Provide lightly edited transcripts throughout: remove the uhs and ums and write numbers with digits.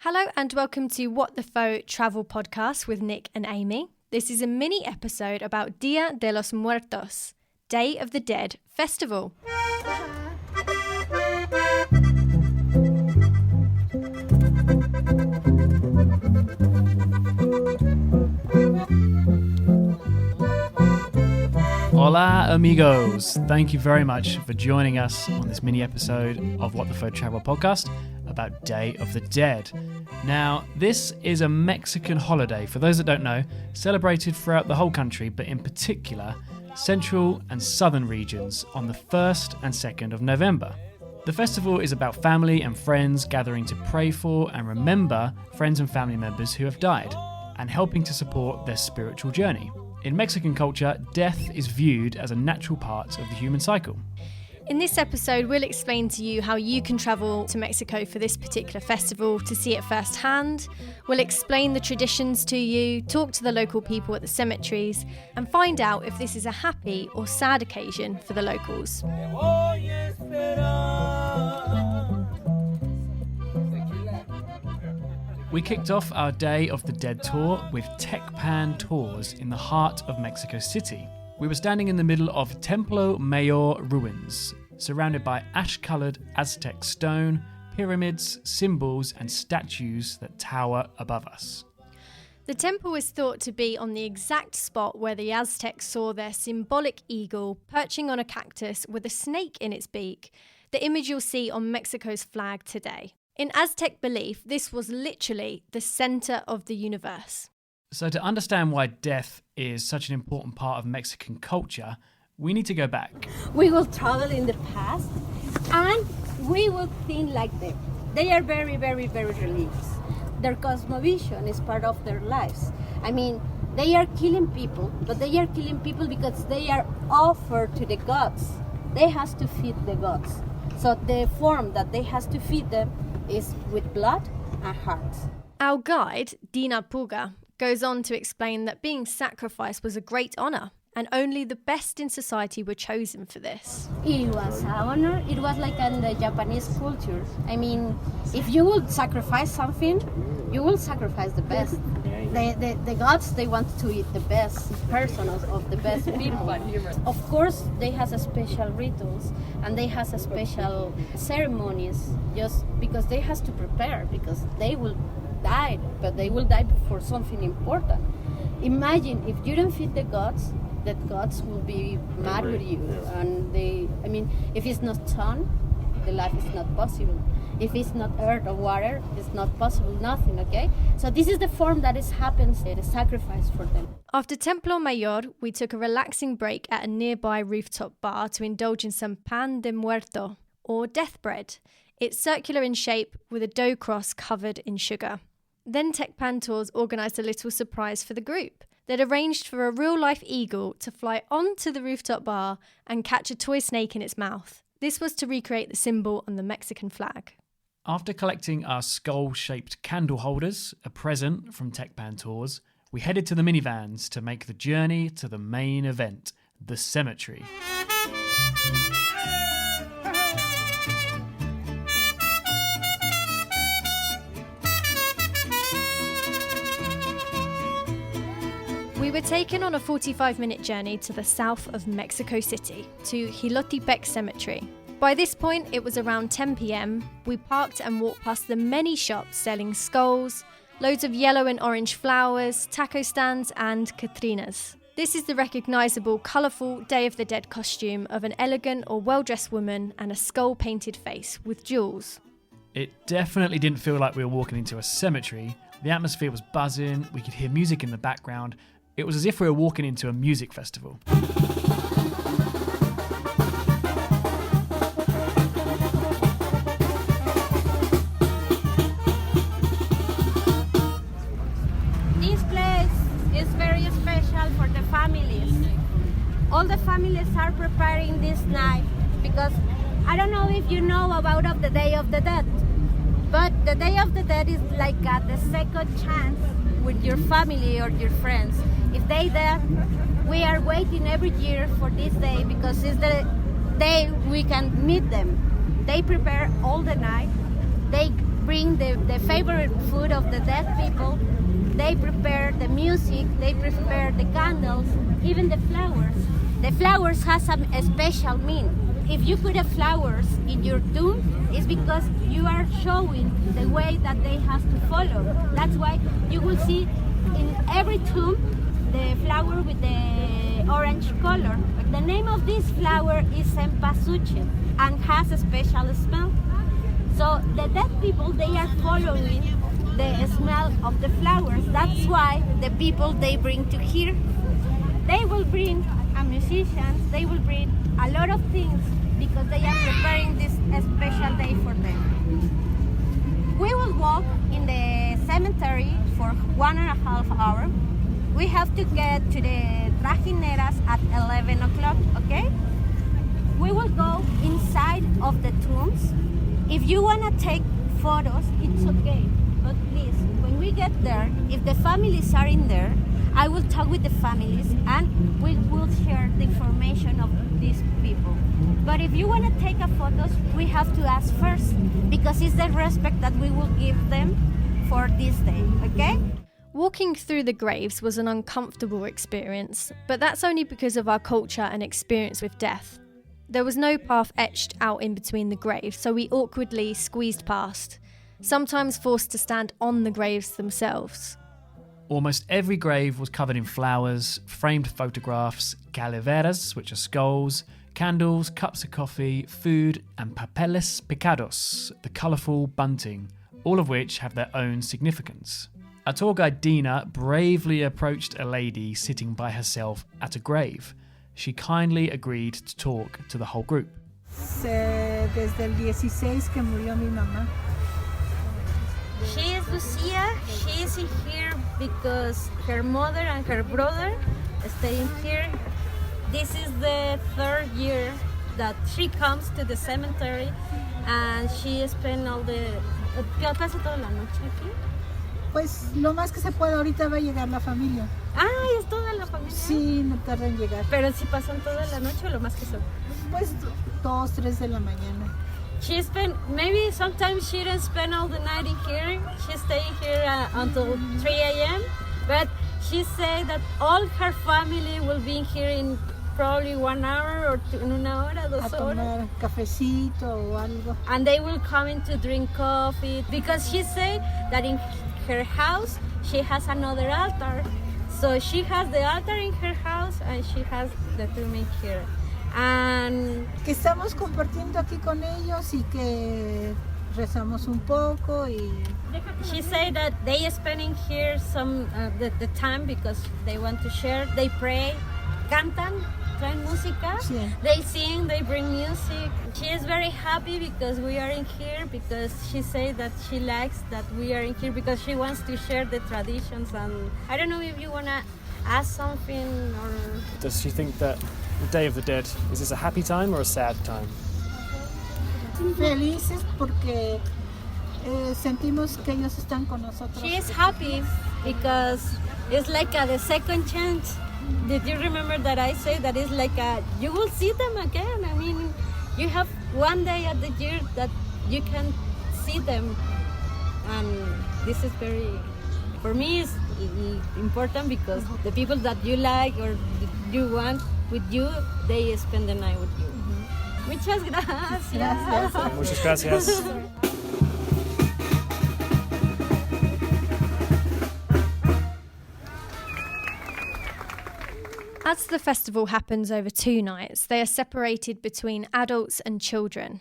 Hello and welcome to What the Faux Travel Podcast with Nick and Amy. This is a mini episode about Dia de los Muertos, Day of the Dead Festival. Hola amigos! Thank you very much for joining us on this mini episode of What the Faux Travel Podcast about Day of the Dead. Now, this is a Mexican holiday, for those that don't know, celebrated throughout the whole country, but in particular, central and southern regions on the 1st and 2nd of November. The festival is about family and friends gathering to pray for and remember friends and family members who have died, and helping to support their spiritual journey. In Mexican culture, death is viewed as a natural part of the human cycle. In this episode, we'll explain to you how you can travel to Mexico for this particular festival to see it firsthand. We'll explain the traditions to you, talk to the local people at the cemeteries, and find out if this is a happy or sad occasion for the locals. We kicked off our Day of the Dead tour with Tecpan Tours in the heart of Mexico City. We were standing in the middle of Templo Mayor ruins, surrounded by ash-coloured Aztec stone, pyramids, symbols and statues that tower above us. The temple is thought to be on the exact spot where the Aztecs saw their symbolic eagle perching on a cactus with a snake in its beak, the image you'll see on Mexico's flag today. In Aztec belief, this was literally the centre of the universe. So to understand why death is such an important part of Mexican culture, we need to go back. We will travel in the past and we will think like them. They are very, very, very religious. Their cosmovision is part of their lives. I mean, they are killing people, but they are killing people because they are offered to the gods. They have to feed the gods. So the form that they have to feed them is with blood and hearts. Our guide, Dina Puga, goes on to explain that being sacrificed was a great honour, and only the best in society were chosen for this. It was an honor. It was like in the Japanese culture. I mean, if you will sacrifice something, you will sacrifice the best. The gods, they want to eat the best person of the best people. Of course, they have a special rituals and they have a special ceremonies just because they have to prepare, because they will die, but they will die for something important. Imagine if you don't feed the gods, that gods will be mad with you, and if it's not sun, the life is not possible. If it's not earth or water, it's not possible, nothing, okay? So this is the form that happens, the sacrifice for them. After Templo Mayor, we took a relaxing break at a nearby rooftop bar to indulge in some pan de muerto, or death bread. It's circular in shape with a dough cross covered in sugar. Then Tecpan Tours organised a little surprise for the group. They'd arranged for a real-life eagle to fly onto the rooftop bar and catch a toy snake in its mouth. This was to recreate the symbol on the Mexican flag. After collecting our skull-shaped candle holders, a present from Tecpan Tours, we headed to the minivans to make the journey to the main event, the cemetery. We were taken on a 45-minute journey to the south of Mexico City, to Jilotepec Cemetery. By this point, it was around 10 p.m. We parked and walked past the many shops selling skulls, loads of yellow and orange flowers, taco stands and Catrinas. This is the recognisable, colourful Day of the Dead costume of an elegant or well-dressed woman and a skull-painted face with jewels. It definitely didn't feel like we were walking into a cemetery. The atmosphere was buzzing, we could hear music in the background. It was as if we were walking into a music festival. This place is very special for the families. All the families are preparing this night because I don't know if you know about the Day of the Dead, but the Day of the Dead is like the second chance with your family or your friends. If they dead, we are waiting every year for this day because it's the day we can meet them. They prepare all the night. They bring the favorite food of the dead people. They prepare the music, they prepare the candles, even the flowers. The flowers has a special meaning. If you put the flowers in your tomb, it's because you are showing the way that they have to follow. That's why you will see in every tomb the flower with the orange color. The name of this flower is cempasúchil and has a special smell. So the dead people, they are following the smell of the flowers. That's why the people they bring to here, they will bring musicians, they will bring a lot of things because they are preparing this special day for them. We will walk in the cemetery for 1.5 hours. We have to get to the trajineras at 11 o'clock, okay? We will go inside of the tombs. If you want to take photos, it's okay. But please, when we get there, if the families are in there, I will talk with the families and we will share the information of these people. But if you want to take a photos, we have to ask first because it's the respect that we will give them for this day, okay? Walking through the graves was an uncomfortable experience, but that's only because of our culture and experience with death. There was no path etched out in between the graves, so we awkwardly squeezed past, sometimes forced to stand on the graves themselves. Almost every grave was covered in flowers, framed photographs, calaveras, which are skulls, candles, cups of coffee, food, and papeles picados, the colourful bunting, all of which have their own significance. Our tour guide Dina bravely approached a lady sitting by herself at a grave. She kindly agreed to talk to the whole group. Desde el 16 que murió mi mamá. She is Lucia. She is in here because her mother and her brother stay in here. This is the 3rd year that she comes to the cemetery and she spent all the... ¿Qué pasa toda la noche aquí? Pues lo más que se puede, ahorita va a llegar la familia. Ah, ¿es toda la familia? Sí, no tarda en llegar. Pero si pasan toda la noche o lo más que son. Pues 2, 3 de la mañana. She spent, maybe sometimes she didn't spend all the night in here. She stayed here until 3 a.m. But she said that all her family will be in here in probably 1 hour or two, en una hora, 2 A horas. tomar cafecito o algo. And they will come in to drink coffee because she said that in her house she has another altar. So she has the altar in her house and she has the tomb in here. And Que estamos compartiendo aquí con ellos y que rezamos un poco y... she said that they spending here some the time because they want to share. They pray, cantan, traen música. Sí. They sing, they bring music. She is very happy because we are in here because she said that she likes that we are in here because she wants to share the traditions. And I don't know if you wanna ask something or... Does she think that the Day of the Dead, is this a happy time or a sad time? Felices porque sentimos que ellos están con nosotros. She is happy because it's like the second chance. Did you remember that I said that it's like you will see them again? I mean, you have one day at the year that you can see them, and this is very, for me, it's important because the people that you like or you want with you, they spend the night with you. Muchas gracias. Muchas gracias. As the festival happens over 2 nights, they are separated between adults and children.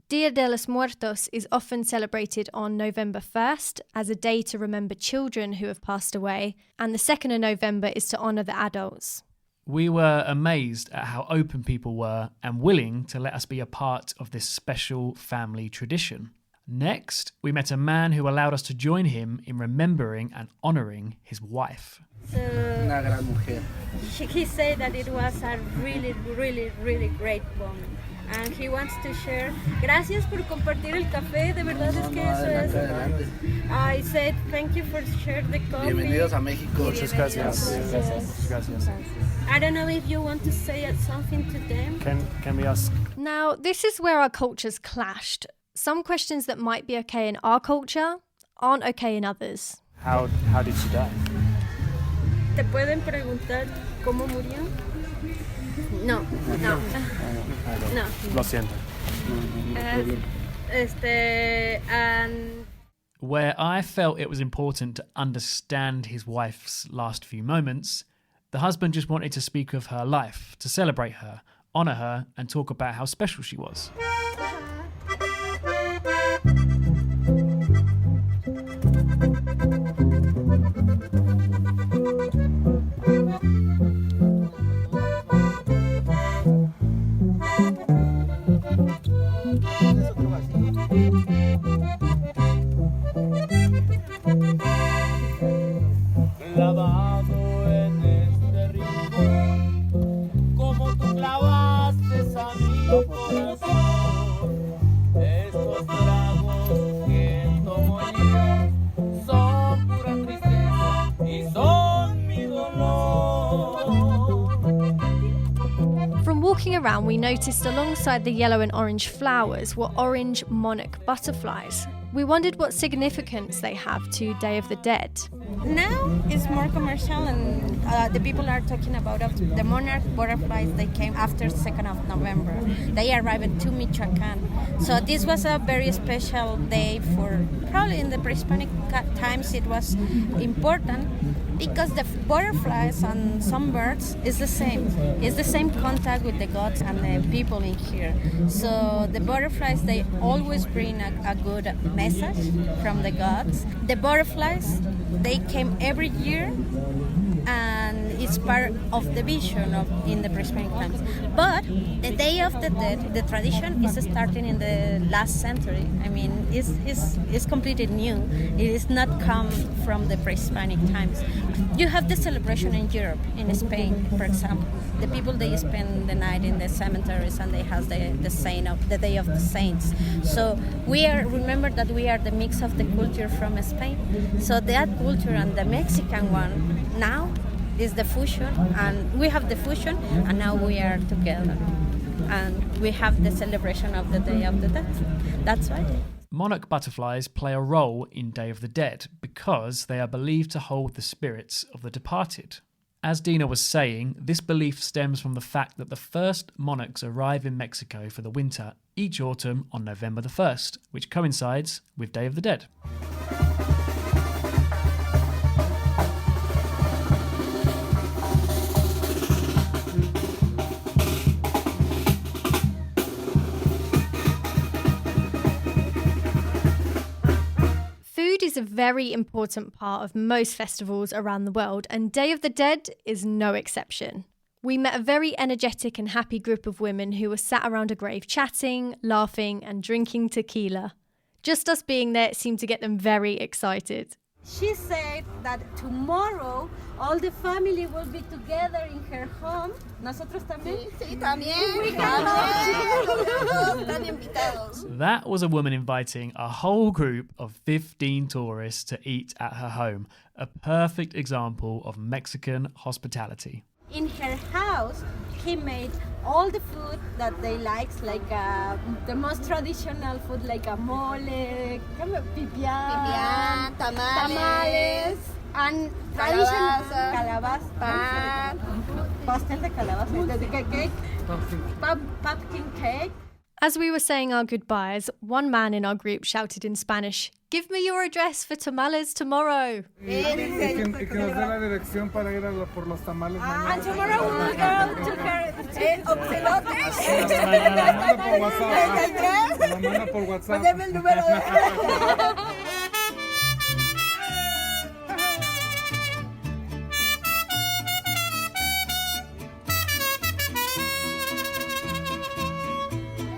Dia de los Muertos is often celebrated on November 1st as a day to remember children who have passed away, and the 2nd of November is to honour the adults. We were amazed at how open people were and willing to let us be a part of this special family tradition. Next, we met a man who allowed us to join him in remembering and honouring his wife. Una gran mujer. He said that it was a really, really, really great woman. And he wants to share. Gracias por compartir el café, de verdad es que eso es. Adelante. I said thank you for sharing the coffee. Bienvenidos a México. Muchas gracias. Muchas gracias. I don't know if you want to say something to them. Can we ask? Now, this is where our cultures clashed. Some questions that might be okay in our culture aren't okay in others. How did she die? ¿Te pueden preguntar cómo murió? No. Lo siento. And Where I felt it was important to understand his wife's last few moments, the husband just wanted to speak of her life, to celebrate her, honour her, and talk about how special she was. Walking around, we noticed alongside the yellow and orange flowers were orange monarch butterflies. We wondered what significance they have to Day of the Dead. now it's more commercial, and the people are talking about the monarch butterflies. They came after 2nd of November. They arrived to Michoacan. So this was a very special day for, probably in the pre-Hispanic times it was important, because the butterflies and some birds is the same. It's the same contact with the gods and the people in here. So the butterflies, they always bring a good message from the gods. The butterflies, they came every year, and it's part of the vision of in the pre-Hispanic times. But the Day of the Dead, the tradition is starting in the last century. I mean, it's completely new. It is not come from the pre-Hispanic times. You have the celebration in Europe, in Spain, for example. The people, they spend the night in the cemeteries, and they have the saint of the Day of the Saints. So remember that we are the mix of the culture from Spain. So that culture and the Mexican one now is the fusion, and we have the fusion, and now we are together, and we have the celebration of the Day of the Dead. That's right. Monarch butterflies play a role in Day of the Dead because they are believed to hold the spirits of the departed. As Dina was saying, this belief stems from the fact that the first monarchs arrive in Mexico for the winter each autumn on November the 1st, which coincides with Day of the Dead. Food is a very important part of most festivals around the world, and Day of the Dead is no exception. We met a very energetic and happy group of women who were sat around a grave chatting, laughing and drinking tequila. Just us being there seemed to get them very excited. She said that tomorrow all the family will be together in her home. ¿Nosotros también? Sí, también. Están invitados. That was a woman inviting a whole group of 15 tourists to eat at her home. A perfect example of Mexican hospitality. In her house, he made all the food that they like the most traditional food, like a mole, pipián, Tamales, and calabaza, calabaza, pan, pastel de calabaza, cake, pumpkin cake. As we were saying our goodbyes, one man in our group shouted in Spanish, "Give me your address for tamales tomorrow." Y que nos dé la dirección para ir por los tamales mañana. And tomorrow we'll go to her ocelote. La manda por WhatsApp. Deme el número de...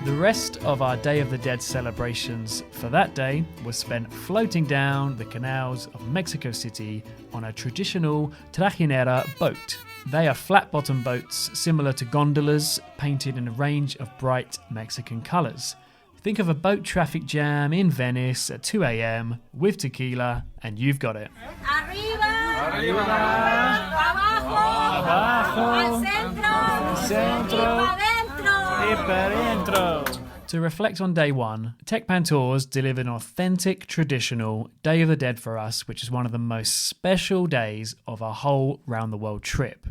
The rest of our Day of the Dead celebrations for that day was spent floating down the canals of Mexico City on a traditional trajinera boat. They are flat-bottom boats similar to gondolas, painted in a range of bright Mexican colours. Think of a boat traffic jam in Venice at 2 a.m. with tequila, and you've got it. Arriba, Arriba, abajo, abajo, al centro, centro, y para adentro. y para adentro. To reflect on day one, Tekpan Tours delivered an authentic, traditional Day of the Dead for us, which is one of the most special days of our whole round the world trip.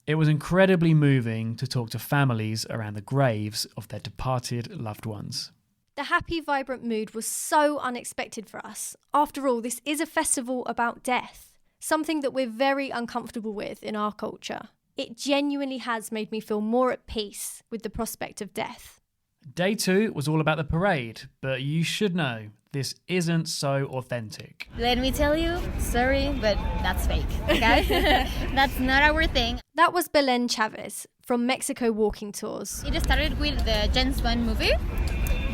It was incredibly moving to talk to families around the graves of their departed loved ones. The happy, vibrant mood was so unexpected for us. After all, this is a festival about death, something that we're very uncomfortable with in our culture. It genuinely has made me feel more at peace with the prospect of death. Day 2 was all about the parade, but you should know, this isn't so authentic. Let me tell you, sorry, but that's fake, okay? That's not our thing. That was Belen Chavez from Mexico Walking Tours. It started with the James Bond movie.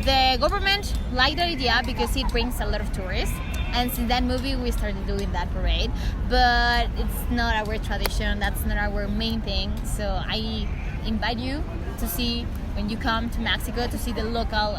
The government liked the idea because it brings a lot of tourists. And since that movie, we started doing that parade. But it's not our tradition, that's not our main thing. So I invite you to see, when you come to Mexico, to see the local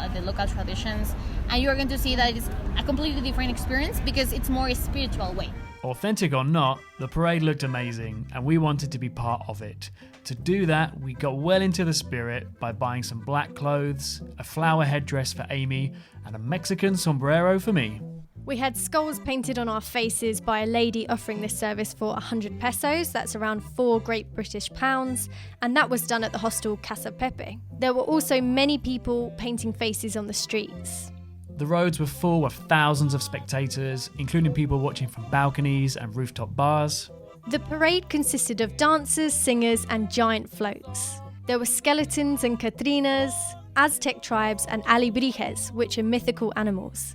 traditions. And you're going to see that it's a completely different experience because it's more a spiritual way. Authentic or not, the parade looked amazing and we wanted to be part of it. To do that, we got well into the spirit by buying some black clothes, a flower headdress for Amy, and a Mexican sombrero for me. We had skulls painted on our faces by a lady offering this service for 100 pesos, that's around 4 Great British pounds, and that was done at the hostel Casa Pepe. There were also many people painting faces on the streets. The roads were full of thousands of spectators, including people watching from balconies and rooftop bars. The parade consisted of dancers, singers, and giant floats. There were skeletons and Catrinas, Aztec tribes, and alebrijes, which are mythical animals.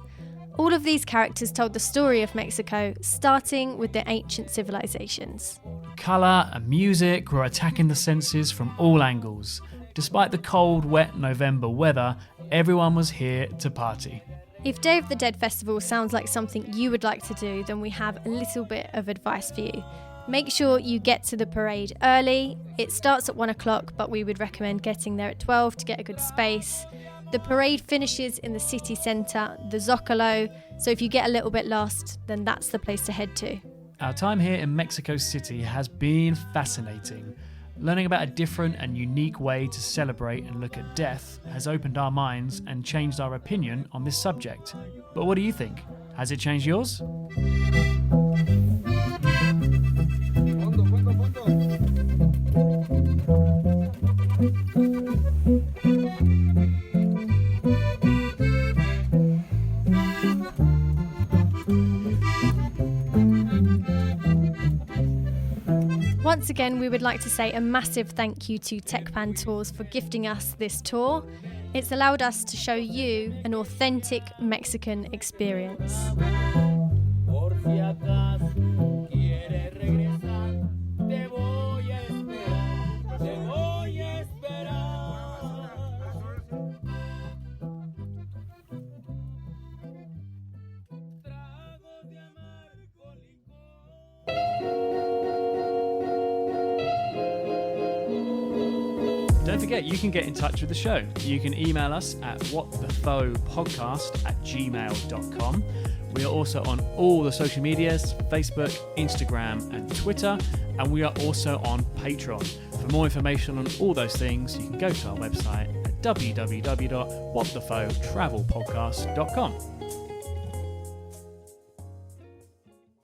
All of these characters told the story of Mexico, starting with the ancient civilizations. Colour and music were attacking the senses from all angles. Despite the cold, wet November weather, everyone was here to party. If Day of the Dead Festival sounds like something you would like to do, then we have a little bit of advice for you. Make sure you get to the parade early. It starts at 1 o'clock, but we would recommend getting there at 12 to get a good space. The parade finishes in the city centre, the Zocalo, so if you get a little bit lost, then that's the place to head to. Our time here in Mexico City has been fascinating. Learning about a different and unique way to celebrate and look at death has opened our minds and changed our opinion on this subject. But what do you think? Has it changed yours? Once again, we would like to say a massive thank you to Tekpan Tours for gifting us this tour. It's allowed us to show you an authentic Mexican experience. Don't forget, you can get in touch with the show. You can email us at whatthefopodcast@gmail.com. We are also on all the social medias, Facebook, Instagram and Twitter, and we are also on Patreon. For more information on all those things, you can go to our website at www.whatthefopodcast.com.